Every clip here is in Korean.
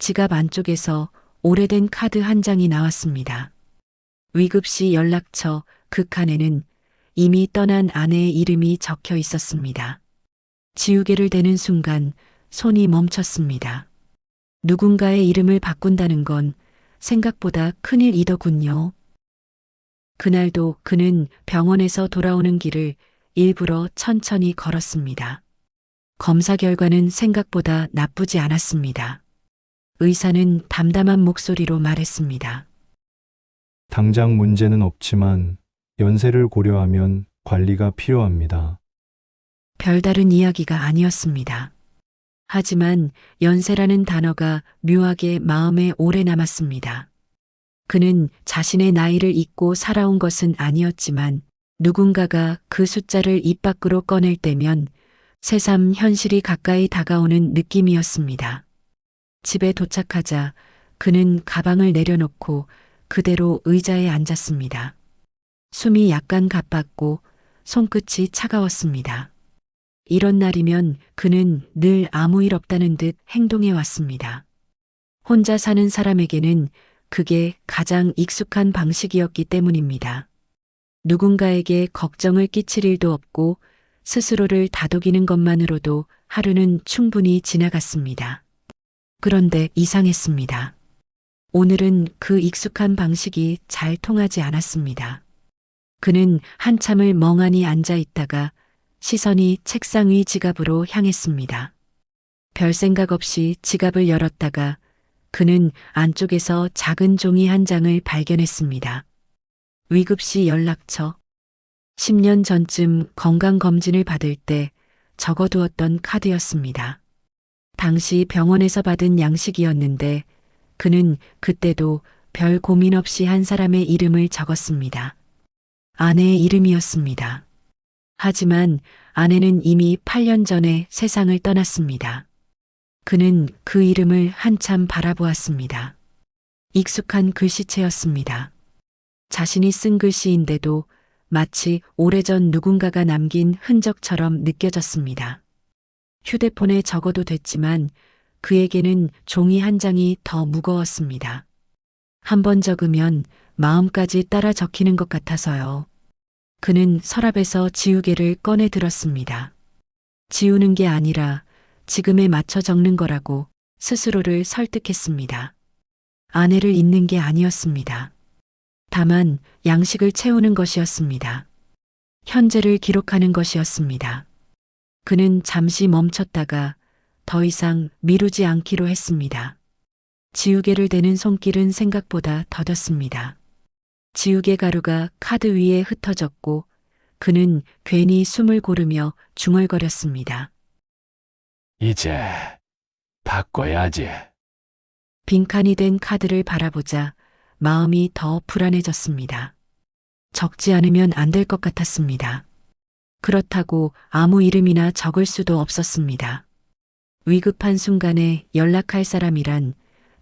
지갑 안쪽에서 오래된 카드 한 장이 나왔습니다. 위급시 연락처 그 칸에는 이미 떠난 아내의 이름이 적혀 있었습니다. 지우개를 대는 순간 손이 멈췄습니다. 누군가의 이름을 바꾼다는 건 생각보다 큰일이더군요. 그날도 그는 병원에서 돌아오는 길을 일부러 천천히 걸었습니다. 검사 결과는 생각보다 나쁘지 않았습니다. 의사는 담담한 목소리로 말했습니다. 당장 문제는 없지만 연세를 고려하면 관리가 필요합니다. 별다른 이야기가 아니었습니다. 하지만 연세라는 단어가 묘하게 마음에 오래 남았습니다. 그는 자신의 나이를 잊고 살아온 것은 아니었지만 누군가가 그 숫자를 입 밖으로 꺼낼 때면 새삼 현실이 가까이 다가오는 느낌이었습니다. 집에 도착하자 그는 가방을 내려놓고 그대로 의자에 앉았습니다. 숨이 약간 가빴고 손끝이 차가웠습니다. 이런 날이면 그는 늘 아무 일 없다는 듯 행동해 왔습니다. 혼자 사는 사람에게는 그게 가장 익숙한 방식이었기 때문입니다. 누군가에게 걱정을 끼칠 일도 없고 스스로를 다독이는 것만으로도 하루는 충분히 지나갔습니다. 그런데 이상했습니다. 오늘은 그 익숙한 방식이 잘 통하지 않았습니다. 그는 한참을 멍하니 앉아 있다가 시선이 책상 위 지갑으로 향했습니다. 별 생각 없이 지갑을 열었다가 그는 안쪽에서 작은 종이 한 장을 발견했습니다. 위급시 연락처. 10년 전쯤 건강검진을 받을 때 적어두었던 카드였습니다. 당시 병원에서 받은 양식이었는데 그는 그때도 별 고민 없이 한 사람의 이름을 적었습니다. 아내의 이름이었습니다. 하지만 아내는 이미 8년 전에 세상을 떠났습니다. 그는 그 이름을 한참 바라보았습니다. 익숙한 글씨체였습니다. 자신이 쓴 글씨인데도 마치 오래전 누군가가 남긴 흔적처럼 느껴졌습니다. 휴대폰에 적어도 됐지만 그에게는 종이 한 장이 더 무거웠습니다. 한 번 적으면 마음까지 따라 적히는 것 같아서요. 그는 서랍에서 지우개를 꺼내 들었습니다. 지우는 게 아니라 지금에 맞춰 적는 거라고 스스로를 설득했습니다. 아내를 잊는 게 아니었습니다. 다만 양식을 채우는 것이었습니다. 현재를 기록하는 것이었습니다. 그는 잠시 멈췄다가 더 이상 미루지 않기로 했습니다. 지우개를 대는 손길은 생각보다 더뎠습니다. 지우개 가루가 카드 위에 흩어졌고 그는 괜히 숨을 고르며 중얼거렸습니다. 이제 바꿔야지. 빈칸이 된 카드를 바라보자 마음이 더 불안해졌습니다. 적지 않으면 안 될 것 같았습니다. 그렇다고 아무 이름이나 적을 수도 없었습니다. 위급한 순간에 연락할 사람이란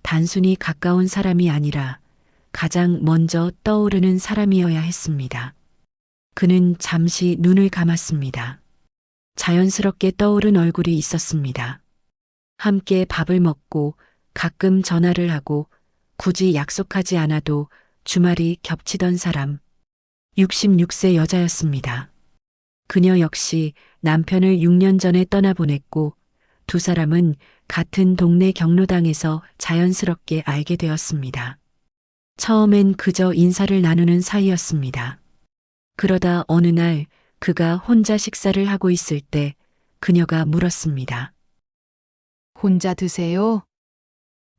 단순히 가까운 사람이 아니라 가장 먼저 떠오르는 사람이어야 했습니다. 그는 잠시 눈을 감았습니다. 자연스럽게 떠오른 얼굴이 있었습니다. 함께 밥을 먹고 가끔 전화를 하고 굳이 약속하지 않아도 주말이 겹치던 사람. 66세 여자였습니다. 그녀 역시 남편을 6년 전에 떠나보냈고 두 사람은 같은 동네 경로당에서 자연스럽게 알게 되었습니다. 처음엔 그저 인사를 나누는 사이였습니다. 그러다 어느 날 그가 혼자 식사를 하고 있을 때 그녀가 물었습니다. 혼자 드세요?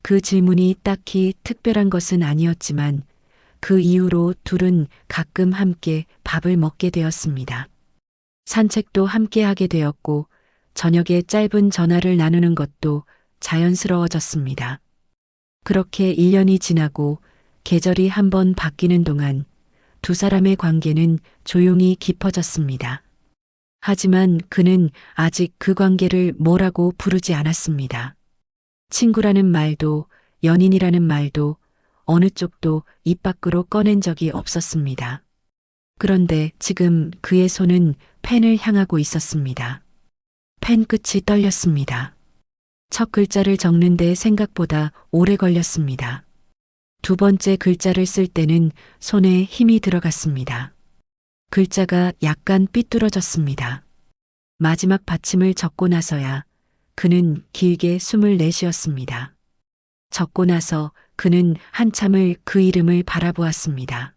그 질문이 딱히 특별한 것은 아니었지만 그 이후로 둘은 가끔 함께 밥을 먹게 되었습니다. 산책도 함께 하게 되었고 저녁에 짧은 전화를 나누는 것도 자연스러워졌습니다. 그렇게 1년이 지나고 계절이 한번 바뀌는 동안 두 사람의 관계는 조용히 깊어졌습니다. 하지만 그는 아직 그 관계를 뭐라고 부르지 않았습니다. 친구라는 말도 연인이라는 말도 어느 쪽도 입 밖으로 꺼낸 적이 없었습니다. 그런데 지금 그의 손은 펜을 향하고 있었습니다. 펜 끝이 떨렸습니다. 첫 글자를 적는데 생각보다 오래 걸렸습니다. 두 번째 글자를 쓸 때는 손에 힘이 들어갔습니다. 글자가 약간 삐뚤어졌습니다. 마지막 받침을 적고 나서야 그는 길게 숨을 내쉬었습니다. 적고 나서 그는 한참을 그 이름을 바라보았습니다.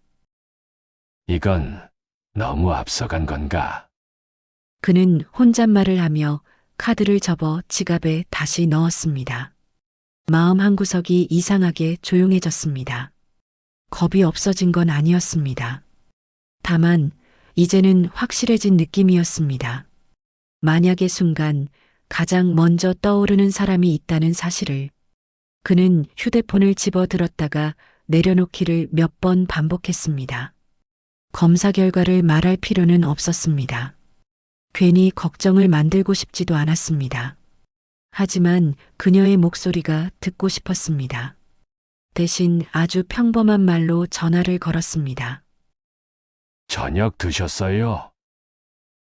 이건 너무 앞서간 건가? 그는 혼잣말을 하며 카드를 접어 지갑에 다시 넣었습니다. 마음 한구석이 이상하게 조용해졌습니다. 겁이 없어진 건 아니었습니다. 다만 이제는 확실해진 느낌이었습니다. 만약의 순간 가장 먼저 떠오르는 사람이 있다는 사실을 그는 휴대폰을 집어들었다가 내려놓기를 몇 번 반복했습니다. 검사 결과를 말할 필요는 없었습니다. 괜히 걱정을 만들고 싶지도 않았습니다. 하지만 그녀의 목소리가 듣고 싶었습니다. 대신 아주 평범한 말로 전화를 걸었습니다. 저녁 드셨어요?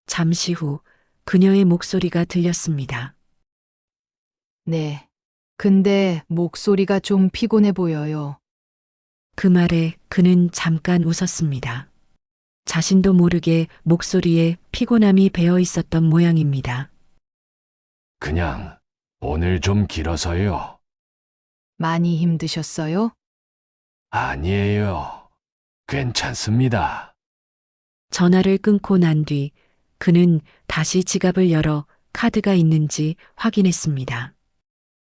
잠시 후 그녀의 목소리가 들렸습니다. 네. 근데 목소리가 좀 피곤해 보여요. 그 말에 그는 잠깐 웃었습니다. 자신도 모르게 목소리에 피곤함이 배어 있었던 모양입니다. 그냥 오늘 좀 길어서요. 많이 힘드셨어요? 아니에요. 괜찮습니다. 전화를 끊고 난 뒤 그는 다시 지갑을 열어 카드가 있는지 확인했습니다.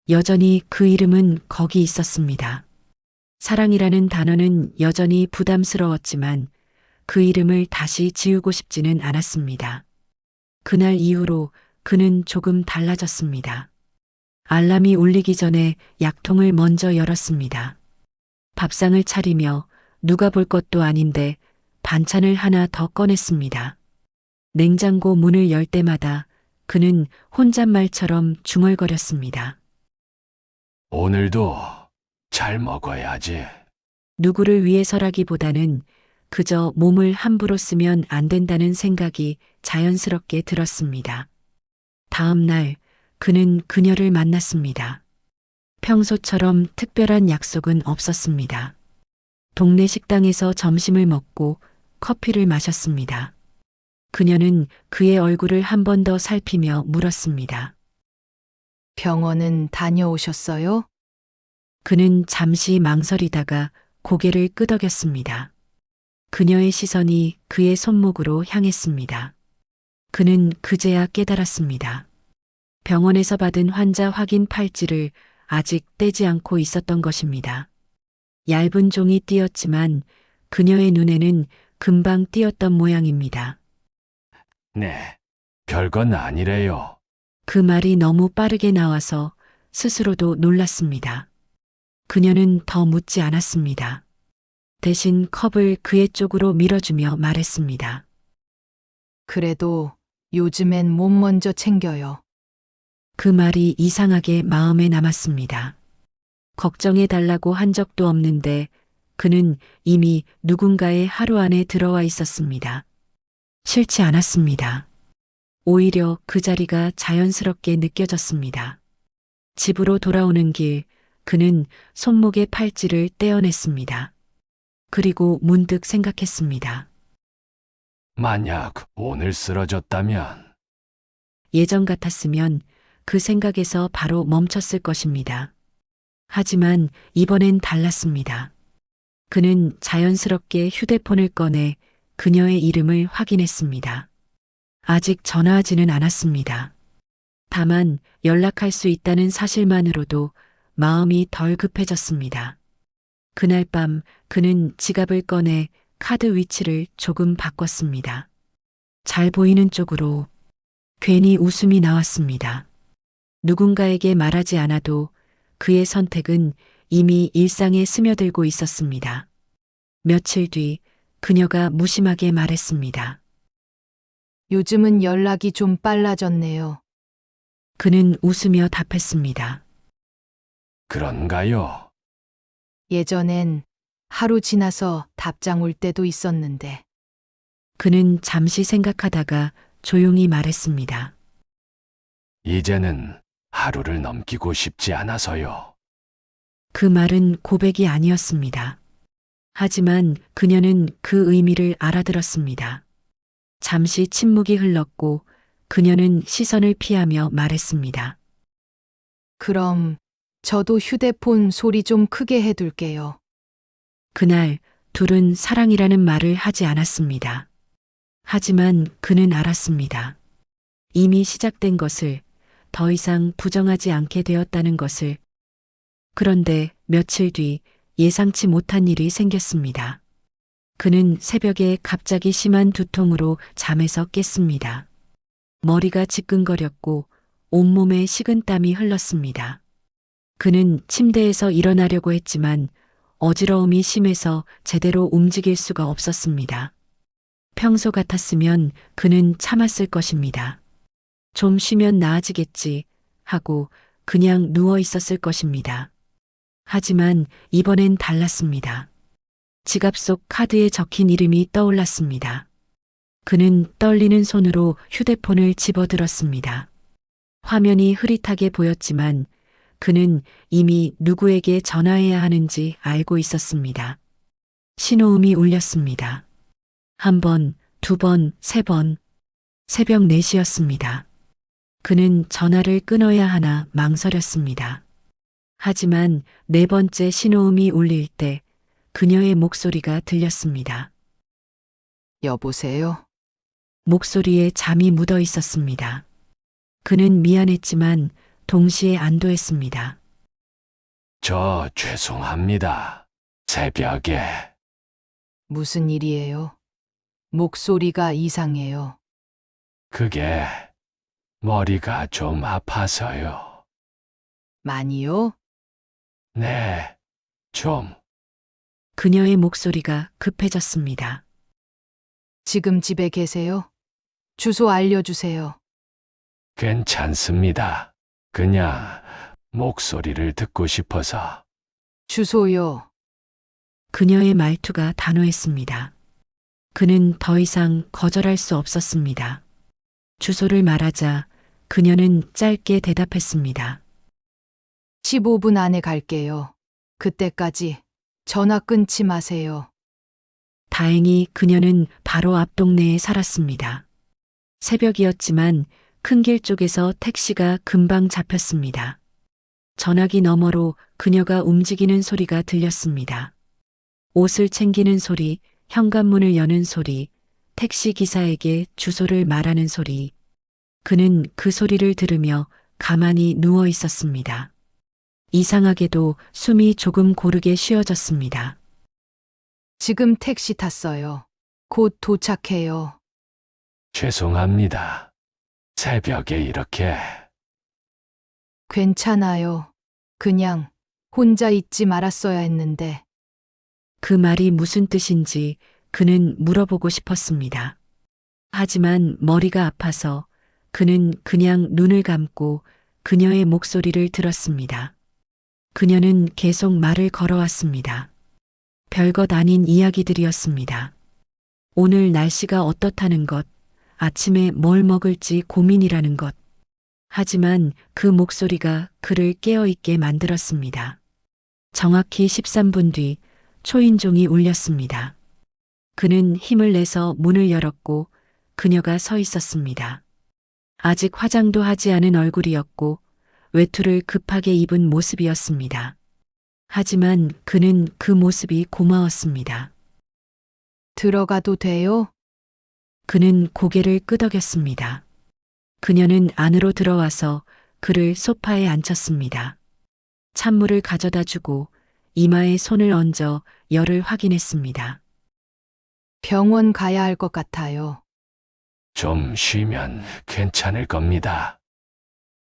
여전히 그 이름은 거기 있었습니다. 사랑이라는 단어는 여전히 부담스러웠지만 그 이름을 다시 지우고 싶지는 않았습니다. 그날 이후로 그는 조금 달라졌습니다. 알람이 울리기 전에 약통을 먼저 열었습니다. 밥상을 차리며 누가 볼 것도 아닌데 반찬을 하나 더 꺼냈습니다. 냉장고 문을 열 때마다 그는 혼잣말처럼 중얼거렸습니다. 오늘도 잘 먹어야지. 누구를 위해서라기보다는 그저 몸을 함부로 쓰면 안 된다는 생각이 자연스럽게 들었습니다. 다음 날 그는 그녀를 만났습니다. 평소처럼 특별한 약속은 없었습니다. 동네 식당에서 점심을 먹고 커피를 마셨습니다. 그녀는 그의 얼굴을 한 번 더 살피며 물었습니다. 병원은 다녀오셨어요? 그는 잠시 망설이다가 고개를 끄덕였습니다. 그녀의 시선이 그의 손목으로 향했습니다. 그는 그제야 깨달았습니다. 병원에서 받은 환자 확인 팔찌를 아직 떼지 않고 있었던 것입니다. 얇은 종이 띄었지만 그녀의 눈에는 금방 띄었던 모양입니다. 네, 별건 아니래요. 그 말이 너무 빠르게 나와서 스스로도 놀랐습니다. 그녀는 더 묻지 않았습니다. 대신 컵을 그의 쪽으로 밀어주며 말했습니다. 그래도 요즘엔 몸 먼저 챙겨요. 그 말이 이상하게 마음에 남았습니다. 걱정해 달라고 한 적도 없는데 그는 이미 누군가의 하루 안에 들어와 있었습니다. 싫지 않았습니다. 오히려 그 자리가 자연스럽게 느껴졌습니다. 집으로 돌아오는 길, 그는 손목의 팔찌를 떼어냈습니다. 그리고 문득 생각했습니다. 만약 오늘 쓰러졌다면 예전 같았으면 그 생각에서 바로 멈췄을 것입니다. 하지만 이번엔 달랐습니다. 그는 자연스럽게 휴대폰을 꺼내 그녀의 이름을 확인했습니다. 아직 전화하지는 않았습니다. 다만 연락할 수 있다는 사실만으로도 마음이 덜 급해졌습니다. 그날 밤 그는 지갑을 꺼내 카드 위치를 조금 바꿨습니다. 잘 보이는 쪽으로. 괜히 웃음이 나왔습니다. 누군가에게 말하지 않아도 그의 선택은 이미 일상에 스며들고 있었습니다. 며칠 뒤 그녀가 무심하게 말했습니다. 요즘은 연락이 좀 빨라졌네요. 그는 웃으며 답했습니다. 그런가요? 예전엔 하루 지나서 답장 올 때도 있었는데. 그는 잠시 생각하다가 조용히 말했습니다. 이제는 하루를 넘기고 싶지 않아서요. 그 말은 고백이 아니었습니다. 하지만 그녀는 그 의미를 알아들었습니다. 잠시 침묵이 흘렀고 그녀는 시선을 피하며 말했습니다. 그럼 저도 휴대폰 소리 좀 크게 해둘게요. 그날 둘은 사랑이라는 말을 하지 않았습니다. 하지만 그는 알았습니다. 이미 시작된 것을, 더 이상 부정하지 않게 되었다는 것을. 그런데 며칠 뒤 예상치 못한 일이 생겼습니다. 그는 새벽에 갑자기 심한 두통으로 잠에서 깼습니다. 머리가 지끈거렸고 온몸에 식은땀이 흘렀습니다. 그는 침대에서 일어나려고 했지만 어지러움이 심해서 제대로 움직일 수가 없었습니다. 평소 같았으면 그는 참았을 것입니다. 좀 쉬면 나아지겠지 하고 그냥 누워 있었을 것입니다. 하지만 이번엔 달랐습니다. 지갑 속 카드에 적힌 이름이 떠올랐습니다. 그는 떨리는 손으로 휴대폰을 집어들었습니다. 화면이 흐릿하게 보였지만 그는 이미 누구에게 전화해야 하는지 알고 있었습니다. 신호음이 울렸습니다. 한 번, 두 번, 세 번. 새벽 4시였습니다. 그는 전화를 끊어야 하나 망설였습니다. 하지만 4번째 신호음이 울릴 때 그녀의 목소리가 들렸습니다. 여보세요? 목소리에 잠이 묻어 있었습니다. 그는 미안했지만 동시에 안도했습니다. 저 죄송합니다. 새벽에 무슨 일이에요? 목소리가 이상해요. 그게 머리가 좀 아파서요. 많이요? 네, 좀 그녀의 목소리가 급해졌습니다. 지금 집에 계세요? 주소 알려주세요. 괜찮습니다. 그냥 목소리를 듣고 싶어서. 주소요. 그녀의 말투가 단호했습니다. 그는 더 이상 거절할 수 없었습니다. 주소를 말하자 그녀는 짧게 대답했습니다. 15분 안에 갈게요. 그때까지 전화 끊지 마세요. 다행히 그녀는 바로 앞 동네에 살았습니다. 새벽이었지만 큰 길 쪽에서 택시가 금방 잡혔습니다. 전화기 너머로 그녀가 움직이는 소리가 들렸습니다. 옷을 챙기는 소리, 현관문을 여는 소리, 택시 기사에게 주소를 말하는 소리. 그는 그 소리를 들으며 가만히 누워 있었습니다. 이상하게도 숨이 조금 고르게 쉬어졌습니다. 지금 택시 탔어요. 곧 도착해요. 죄송합니다. 새벽에 이렇게. 괜찮아요. 그냥 혼자 있지 말았어야 했는데. 그 말이 무슨 뜻인지 그는 물어보고 싶었습니다. 하지만 머리가 아파서 그는 그냥 눈을 감고 그녀의 목소리를 들었습니다. 그녀는 계속 말을 걸어왔습니다. 별것 아닌 이야기들이었습니다. 오늘 날씨가 어떻다는 것, 아침에 뭘 먹을지 고민이라는 것. 하지만 그 목소리가 그를 깨어있게 만들었습니다. 정확히 13분 뒤 초인종이 울렸습니다. 그는 힘을 내서 문을 열었고 그녀가 서 있었습니다. 아직 화장도 하지 않은 얼굴이었고 외투를 급하게 입은 모습이었습니다. 하지만 그는 그 모습이 고마웠습니다. 들어가도 돼요? 그는 고개를 끄덕였습니다. 그녀는 안으로 들어와서 그를 소파에 앉혔습니다. 찬물을 가져다 주고 이마에 손을 얹어 열을 확인했습니다. 병원 가야 할 것 같아요. 좀 쉬면 괜찮을 겁니다.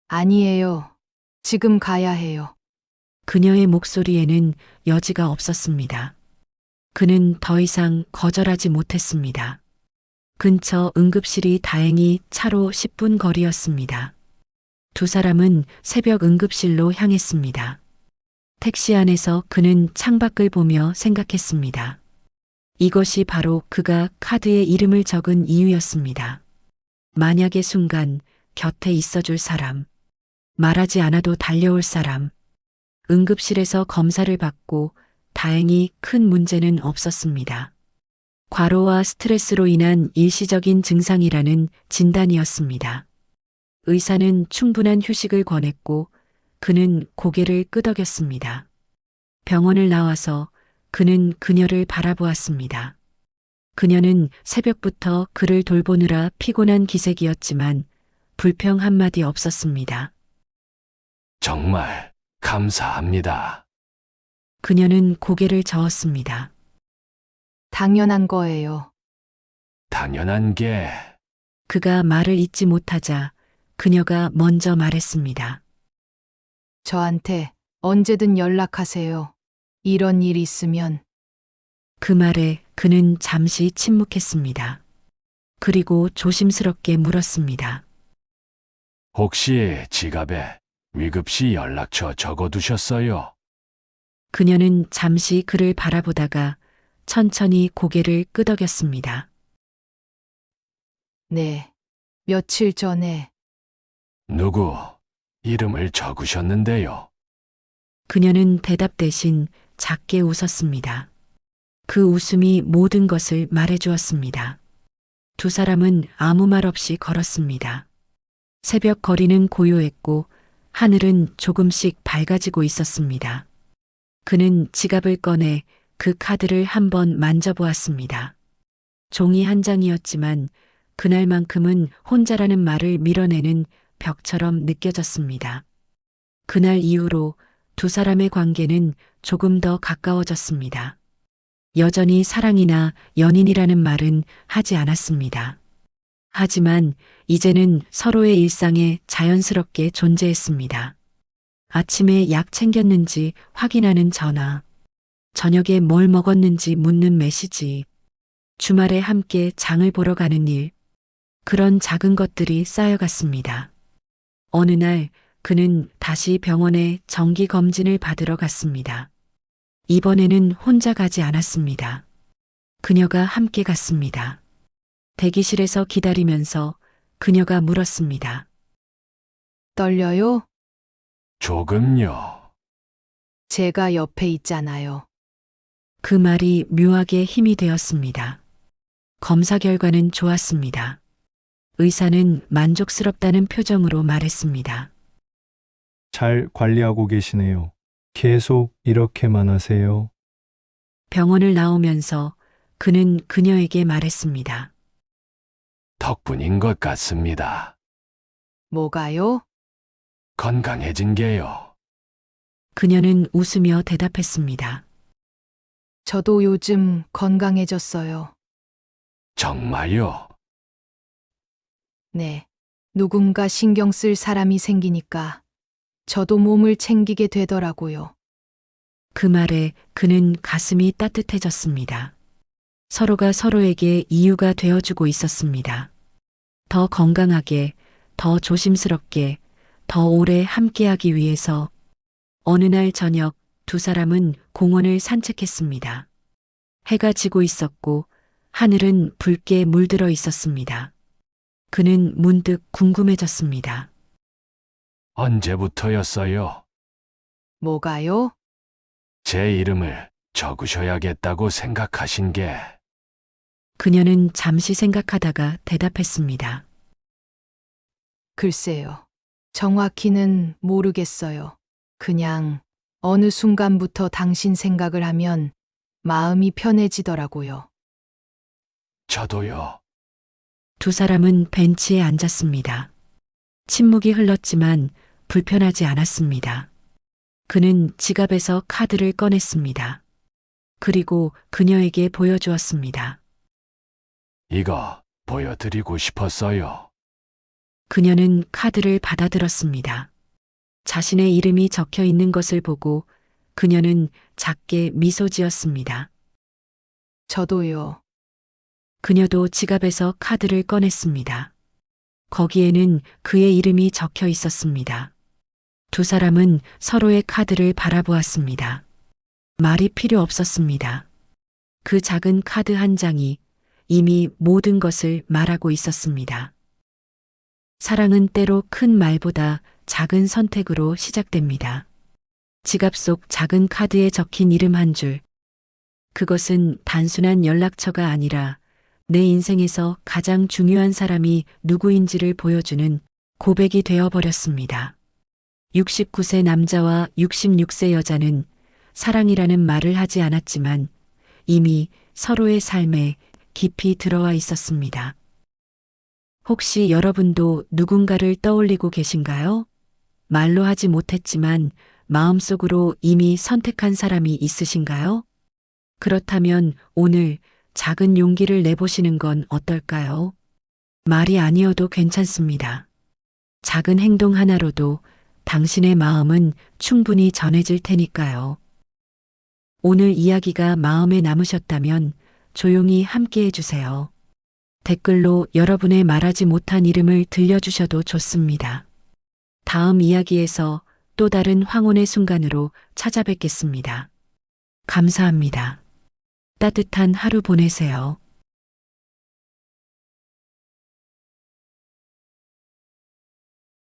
아니에요. 지금 가야 해요. 그녀의 목소리에는 여지가 없었습니다. 그는 더 이상 거절하지 못했습니다. 근처 응급실이 다행히 차로 10분 거리였습니다. 두 사람은 새벽 응급실로 향했습니다. 택시 안에서 그는 창밖을 보며 생각했습니다. 이것이 바로 그가 카드에 이름을 적은 이유였습니다. 만약의 순간 곁에 있어줄 사람. 말하지 않아도 달려올 사람. 응급실에서 검사를 받고 다행히 큰 문제는 없었습니다. 과로와 스트레스로 인한 일시적인 증상이라는 진단이었습니다. 의사는 충분한 휴식을 권했고 그는 고개를 끄덕였습니다. 병원을 나와서 그는 그녀를 바라보았습니다. 그녀는 새벽부터 그를 돌보느라 피곤한 기색이었지만 불평 한마디 없었습니다. 정말 감사합니다. 그녀는 고개를 저었습니다. 당연한 거예요. 당연한 게 그가 말을 잇지 못하자 그녀가 먼저 말했습니다. 저한테 언제든 연락하세요. 이런 일 있으면. 그 말에 그는 잠시 침묵했습니다. 그리고 조심스럽게 물었습니다. 혹시 지갑에 위급시 연락처 적어두셨어요? 그녀는 잠시 그를 바라보다가 천천히 고개를 끄덕였습니다. 네. 며칠 전에 누구 이름을 적으셨는데요? 그녀는 대답 대신 작게 웃었습니다. 그 웃음이 모든 것을 말해주었습니다. 두 사람은 아무 말 없이 걸었습니다. 새벽 거리는 고요했고 하늘은 조금씩 밝아지고 있었습니다. 그는 지갑을 꺼내 그 카드를 한번 만져보았습니다. 종이 한 장이었지만 그날만큼은 혼자라는 말을 밀어내는 벽처럼 느껴졌습니다. 그날 이후로 두 사람의 관계는 조금 더 가까워졌습니다. 여전히 사랑이나 연인이라는 말은 하지 않았습니다. 하지만 이제는 서로의 일상에 자연스럽게 존재했습니다. 아침에 약 챙겼는지 확인하는 전화, 저녁에 뭘 먹었는지 묻는 메시지, 주말에 함께 장을 보러 가는 일, 그런 작은 것들이 쌓여갔습니다. 어느 날 그는 다시 병원에 정기 검진을 받으러 갔습니다. 이번에는 혼자 가지 않았습니다. 그녀가 함께 갔습니다. 대기실에서 기다리면서 그녀가 물었습니다. 떨려요? 조금요. 제가 옆에 있잖아요. 그 말이 묘하게 힘이 되었습니다. 검사 결과는 좋았습니다. 의사는 만족스럽다는 표정으로 말했습니다. 잘 관리하고 계시네요. 계속 이렇게만 하세요. 병원을 나오면서 그는 그녀에게 말했습니다. 덕분인 것 같습니다. 뭐가요? 건강해진 게요. 그녀는 웃으며 대답했습니다. 저도 요즘 건강해졌어요. 정말요? 네. 누군가 신경 쓸 사람이 생기니까 저도 몸을 챙기게 되더라고요. 그 말에 그는 가슴이 따뜻해졌습니다. 서로가 서로에게 이유가 되어주고 있었습니다. 더 건강하게, 더 조심스럽게, 더 오래 함께하기 위해서 어느 날 저녁 두 사람은 공원을 산책했습니다. 해가 지고 있었고 하늘은 붉게 물들어 있었습니다. 그는 문득 궁금해졌습니다. 언제부터였어요? 뭐가요? 제 이름을 적으셔야겠다고 생각하신 게 그녀는 잠시 생각하다가 대답했습니다. 글쎄요. 정확히는 모르겠어요. 그냥 어느 순간부터 당신 생각을 하면 마음이 편해지더라고요. 저도요. 두 사람은 벤치에 앉았습니다. 침묵이 흘렀지만 불편하지 않았습니다. 그는 지갑에서 카드를 꺼냈습니다. 그리고 그녀에게 보여주었습니다. 이거 보여드리고 싶었어요. 그녀는 카드를 받아들었습니다. 자신의 이름이 적혀 있는 것을 보고 그녀는 작게 미소 지었습니다. 저도요. 그녀도 지갑에서 카드를 꺼냈습니다. 거기에는 그의 이름이 적혀 있었습니다. 두 사람은 서로의 카드를 바라보았습니다. 말이 필요 없었습니다. 그 작은 카드 한 장이 이미 모든 것을 말하고 있었습니다. 사랑은 때로 큰 말보다 작은 선택으로 시작됩니다. 지갑 속 작은 카드에 적힌 이름 한 줄. 그것은 단순한 연락처가 아니라 내 인생에서 가장 중요한 사람이 누구인지를 보여주는 고백이 되어버렸습니다. 69세 남자와 66세 여자는 사랑이라는 말을 하지 않았지만 이미 서로의 삶에 깊이 들어와 있었습니다. 혹시 여러분도 누군가를 떠올리고 계신가요? 말로 하지 못했지만 마음속으로 이미 선택한 사람이 있으신가요? 그렇다면 오늘 작은 용기를 내보시는 건 어떨까요? 말이 아니어도 괜찮습니다. 작은 행동 하나로도 당신의 마음은 충분히 전해질 테니까요. 오늘 이야기가 마음에 남으셨다면 조용히 함께 해주세요. 댓글로 여러분의 말하지 못한 이름을 들려주셔도 좋습니다. 다음 이야기에서 또 다른 황혼의 순간으로 찾아뵙겠습니다. 감사합니다. 따뜻한 하루 보내세요.